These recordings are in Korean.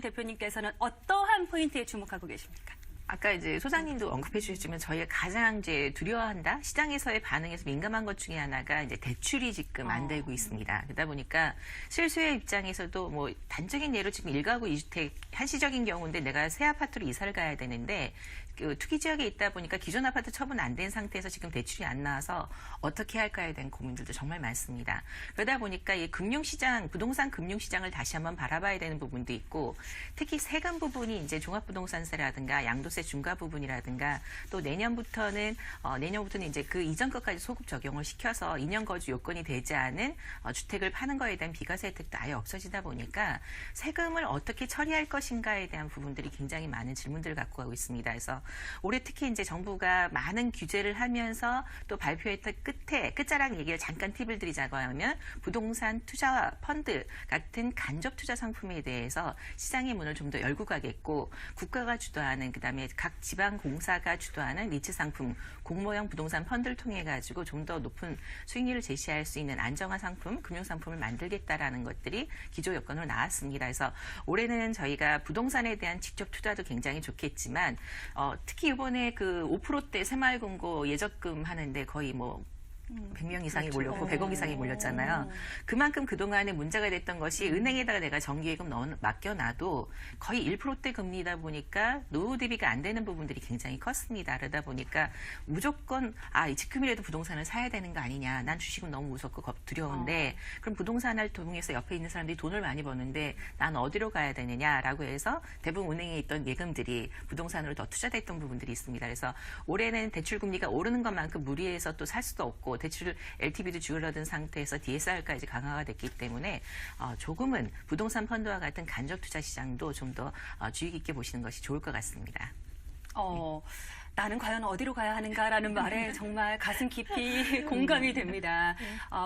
대표님께서는 어떠한 포인트에 주목하고 계십니까? 아까 이제 소장님도 언급해 주셨지만 저희가 가장 이제 두려워한다 시장에서의 반응에서 민감한 것 중에 하나가 이제 대출이 지금 안 되고 있습니다. 그러다 보니까 실수의 입장에서도 뭐 단적인 예로 지금 1가구 2주택 한시적인 경우인데 내가 새 아파트로 이사를 가야 되는데 그 투기 지역에 있다 보니까 기존 아파트 처분 안 된 상태에서 지금 대출이 안 나와서 어떻게 할까에 대한 고민들도 정말 많습니다. 그러다 보니까 이 금융시장, 부동산 금융시장을 다시 한번 바라봐야 되는 부분도 있고 특히 세금 부분이 이제 종합부동산세라든가 양도세 중과 부분이라든가 또 내년부터는 이제 그 이전 것까지 소급 적용을 시켜서 2년 거주 요건이 되지 않은 주택을 파는 거에 대한 비과세 혜택도 아예 없어지다 보니까 세금을 어떻게 처리할 것인가에 대한 부분들이 굉장히 많은 질문들을 갖고 가고 있습니다. 그래서 올해 특히 이제 정부가 많은 규제를 하면서 또 발표했던 끝에 끝자락 얘기를 잠깐 팁을 드리자고 하면 부동산 투자 펀드 같은 간접 투자 상품에 대해서 시장의 문을 좀 더 열고 가겠고 국가가 주도하는 그다음에 각 지방 공사가 주도하는 리츠 상품 공모형 부동산 펀드를 통해 가지고 좀 더 높은 수익률을 제시할 수 있는 안정화 상품, 금융 상품을 만들겠다라는 것들이 기조 여건으로 나왔습니다. 그래서 올해는 저희가 부동산에 대한 직접 투자도 굉장히 좋겠지만 특히 이번에 그 5%대 새마을금고 예적금 하는데 거의 뭐 100명 이상이 그렇죠. 몰렸고 100억 이상이 몰렸잖아요. 그만큼 그동안에 문제가 됐던 것이 은행에다가 내가 정기예금 맡겨놔도 거의 1%대 금리다 보니까 노후 대비가 안 되는 부분들이 굉장히 컸습니다. 그러다 보니까 무조건 지금이라도 부동산을 사야 되는 거 아니냐. 난 주식은 너무 무섭고 두려운데 그럼 부동산을 통해서 옆에 있는 사람들이 돈을 많이 버는데 난 어디로 가야 되느냐라고 해서 대부분 은행에 있던 예금들이 부동산으로 더 투자됐던 부분들이 있습니다. 그래서 올해는 대출금리가 오르는 것만큼 무리해서 또 살 수도 없고 대출 LTV도 줄어든 상태에서 DSR까지 강화가 됐기 때문에 조금은 부동산 펀드와 같은 간접 투자 시장도 좀 더 주의 깊게 보시는 것이 좋을 것 같습니다. 나는 과연 어디로 가야 하는가라는 말에 정말 가슴 깊이 공감이 됩니다.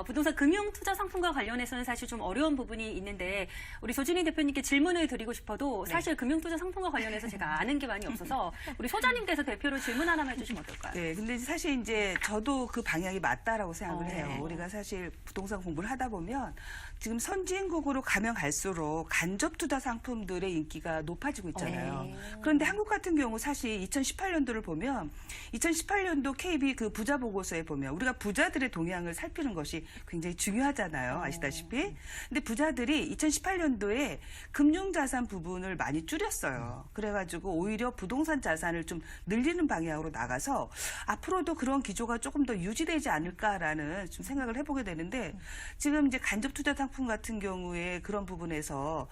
부동산 금융투자 상품과 관련해서는 사실 좀 어려운 부분이 있는데 우리 조진희 대표님께 질문을 드리고 싶어도 사실 금융투자 상품과 관련해서 제가 아는 게 많이 없어서 우리 소장님께서 대표로 질문 하나만 해주시면 어떨까요? 네, 근데 사실 이제 저도 그 방향이 맞다라고 생각을 해요. 우리가 사실 부동산 공부를 하다 보면 지금 선진국으로 가면 갈수록 간접 투자 상품들의 인기가 높아지고 있잖아요. 그런데 한국 같은 경우 사실 2018년도를 보면 2018년도 KB 그 부자 보고서에 보면 우리가 부자들의 동향을 살피는 것이 굉장히 중요하잖아요. 아시다시피. 근데 부자들이 2018년도에 금융자산 부분을 많이 줄였어요. 그래가지고 오히려 부동산 자산을 좀 늘리는 방향으로 나가서 앞으로도 그런 기조가 조금 더 유지되지 않을까라는 좀 생각을 해보게 되는데 지금 이제 간접 투자 상품 같은 경우에 그런 부분에서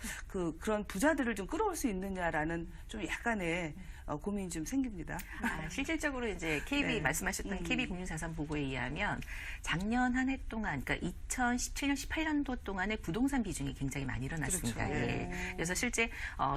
그런 부자들을 좀 끌어올 수 있느냐라는 좀 약간의 고민이 좀 생깁니다. 실질적으로 이제 KB 말씀하셨던 KB 금융자산 보고에 의하면 작년 한 해 동안, 그러니까 2017년, 18년도 동안에 부동산 비중이 굉장히 많이 일어났습니다. 그렇죠. 그래서 실제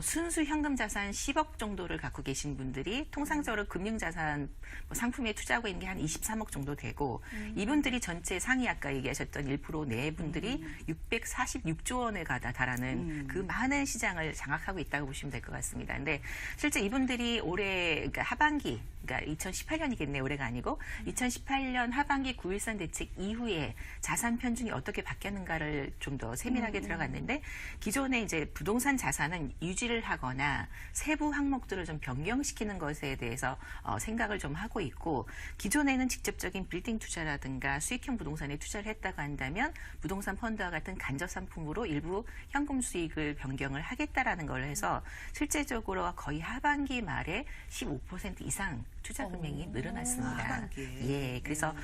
순수 현금 자산 10억 정도를 갖고 계신 분들이 통상적으로 금융자산 상품에 투자하고 있는 게 한 23억 정도 되고 이분들이 전체 상위 아까 얘기하셨던 1% 내 분들이 646조 원에 달하는 그 많은 시장을 장악하고 있다고 보시면 될 것 같습니다. 근데 실제 이분들이 올해 그러니까 하반기 그러니까 2018년이겠네 올해가 아니고 2018년 하반기 9.13 대책 이후에 자산 편중이 어떻게 바뀌었는가를 좀 더 세밀하게 들어갔는데 기존에 이제 부동산 자산은 유지를 하거나 세부 항목들을 좀 변경시키는 것에 대해서 생각을 좀 하고 있고 기존에는 직접적인 빌딩 투자라든가 수익형 부동산에 투자를 했다고 한다면 부동산 펀드와 같은 간접 상품으로 일부 현금 수익을 변경을 하겠다라는 걸 해서 실제적으로 거의 하반기 말에 15% 이상 투자 금액이 늘어났습니다. 예, 그래서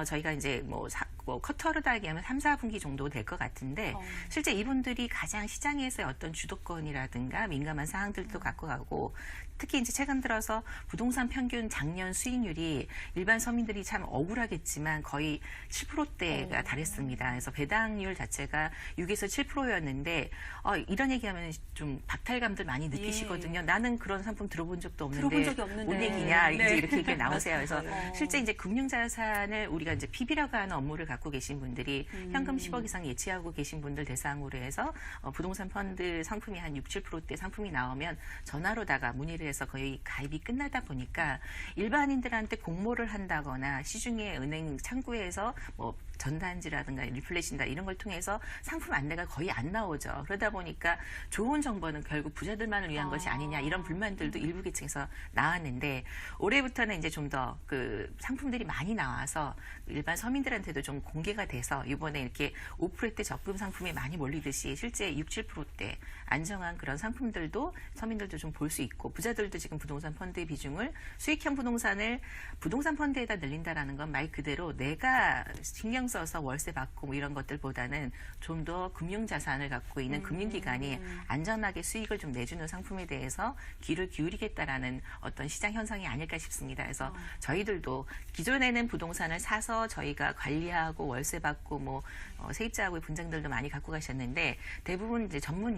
저희가 이제 커터로 달기하면 3, 4분기 정도 될 것 같은데 실제 이분들이 가장 시장에서의 어떤 주도권이라든가 민감한 사항들도 갖고 가고 특히 이제 최근 들어서 부동산 평균 작년 수익률이 일반 서민들이 참 억울하겠지만 거의 7%대가 달했습니다. 그래서 배당률 자체가 6에서 7%였는데 이런 얘기하면 좀 박탈감들 많이 느끼시거든요. 나는 그런 상품 들어본 적도 없는데 들어본 적이 없는데 뭔 얘기냐 이렇게 얘기 나오세요. 그래서 실제 이제 금융자산을 우리가 이제 PB라고 하는 업무를 갖고 계신 분들이 현금 10억 이상 예치하고 계신 분들 대상으로 해서 부동산 펀드 상품이 한 6, 7%대 상품이 나오면 전화로다가 문의를 해서 거의 가입이 끝나다 보니까 일반인들한테 공모를 한다거나 시중에 은행 창구에서 전단지라든가 리플렛이나 이런 걸 통해서 상품 안내가 거의 안 나오죠. 그러다 보니까 좋은 정보는 결국 부자들만을 위한 것이 아니냐 이런 불만들도 일부 계층에서 나왔는데 올해부터는 이제 좀 더 그 상품들이 많이 나와서 일반 서민들한테도 좀 공개가 돼서 이번에 이렇게 5%대 적금 상품에 많이 몰리듯이 실제 6, 7%대 안정한 그런 상품들도 서민들도 좀 볼 수 있고 부자들도 지금 부동산 펀드의 비중을 수익형 부동산을 부동산 펀드에다 늘린다라는 건 말 그대로 내가 신경 써서 월세 받고 뭐 이런 것들보다는 좀 더 금융 자산을 갖고 있는 금융기관이 안전하게 수익을 좀 내주는 상품에 대해서 귀를 기울이겠다라는 어떤 시장 현상이 아닐까 싶습니다. 그래서 저희들도 기존에는 부동산을 사서 저희가 관리하고 월세 받고 뭐 세입자하고의 분쟁들도 많이 갖고 가셨는데 대부분 이제 전문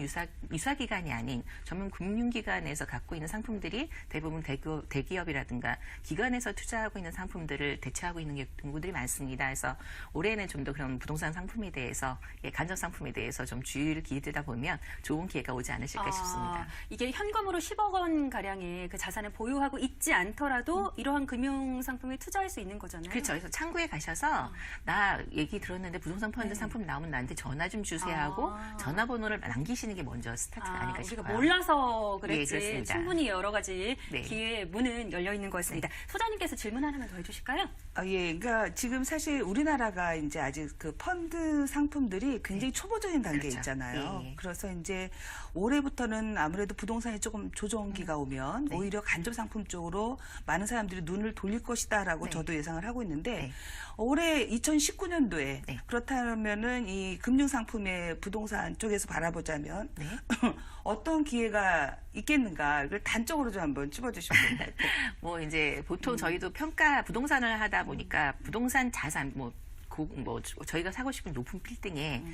유사기관이 아닌 전문 금융기관에서 갖고 있는 상품들이 대부분 대기업이라든가 기관에서 투자하고 있는 상품들을 대체하고 있는 경우들이 많습니다. 그래서 올해는 좀 더 그런 부동산 상품에 대해서 간접 상품에 대해서 좀 주의를 기울이다 보면 좋은 기회가 오지 않으실까 싶습니다. 이게 현금으로 10억 원 가량의 그 자산을 보유하고 있지 않더라도 이러한 금융 상품에 투자할 수 있는 거잖아요. 그렇죠. 그래서 창구에 가셔서 나 얘기 들었는데 부동산 펀드 상품 나오면 나한테 전화 좀 주세요 하고 전화번호를 남기시는 게 먼저 스타트가 아닐까 싶어요. 우리가 몰라서 그랬지 그렇습니다. 충분히 여러 가지 네. 기회의 문은 열려 있는 것 같습니다. 소장님께서 질문 하나만 더 해주실까요? 예, 그러니까 지금 사실 우리나라가 이제 아직 그 펀드 상품들이 굉장히 초보적인 단계에 그렇죠. 있잖아요. 예. 그래서 이제 올해부터는 아무래도 부동산이 조금 조정기가 오면 네. 오히려 간접 상품 쪽으로 많은 사람들이 눈을 돌릴 것이다라고 네. 저도 예상을 하고 있는데 네. 올해 2019년도에 네. 그렇다면은 이 금융 상품의 부동산 쪽에서 바라보자면 네. 어떤 기회가 있겠는가 이걸 단적으로 좀 한번 찝어주시면 됩니다. 뭐 이제 보통 저희도 평가 부동산을 하다 보니까 부동산 자산 저희가 사고 싶은 높은 빌딩에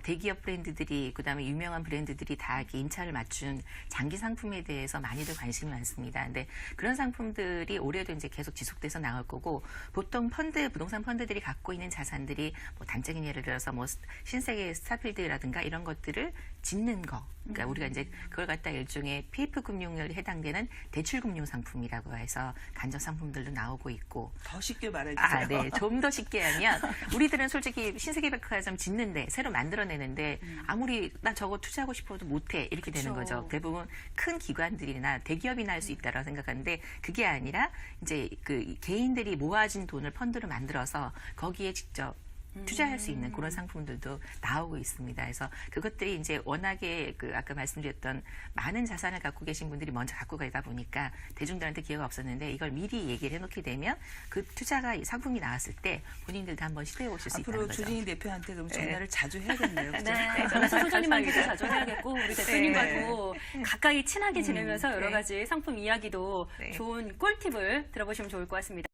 대기업 브랜드들이 그다음에 유명한 브랜드들이 다 이렇게 임차를 맞춘 장기 상품에 대해서 많이들 관심이 많습니다. 근데 그런 상품들이 올해도 이제 계속 지속돼서 나올 거고 보통 부동산 펀드들이 갖고 있는 자산들이 뭐 단적인 예를 들어서 뭐 신세계 스타필드라든가 이런 것들을 짓는 거. 그러니까 우리가 이제 그걸 갖다 일종의 PF 금융에 해당되는 대출 금융 상품이라고 해서 간접 상품들도 나오고 있고 더 쉽게 말해주세요. 네. 좀 더 쉽게 하면 우리들은 솔직히 신세계백화점 짓는데 새로 만들어내는데 아무리 나 저거 투자하고 싶어도 못해 이렇게 되는 그쵸. 거죠. 대부분 큰 기관들이나 대기업이나 할 수 있다라고 생각하는데 그게 아니라 이제 그 개인들이 모아진 돈을 펀드로 만들어서 거기에 직접 투자할 수 있는 그런 상품들도 나오고 있습니다. 그래서 그것들이 이제 워낙에 그 아까 말씀드렸던 많은 자산을 갖고 계신 분들이 먼저 갖고 가다 보니까 대중들한테 기회가 없었는데 이걸 미리 얘기를 해놓게 되면 그 투자가 이 상품이 나왔을 때 본인들도 한번 시도해 보실 수 있다는 앞으로 거죠. 주진희 대표한테 그럼 전화를 자주 해야겠네요. 그죠? 네, 그래서 소장님한테도 자주 해야겠고 우리 대표님과도 네. 가까이 친하게 지내면서 여러 네. 가지 상품 이야기도 네. 좋은 꿀팁을 들어보시면 좋을 것 같습니다.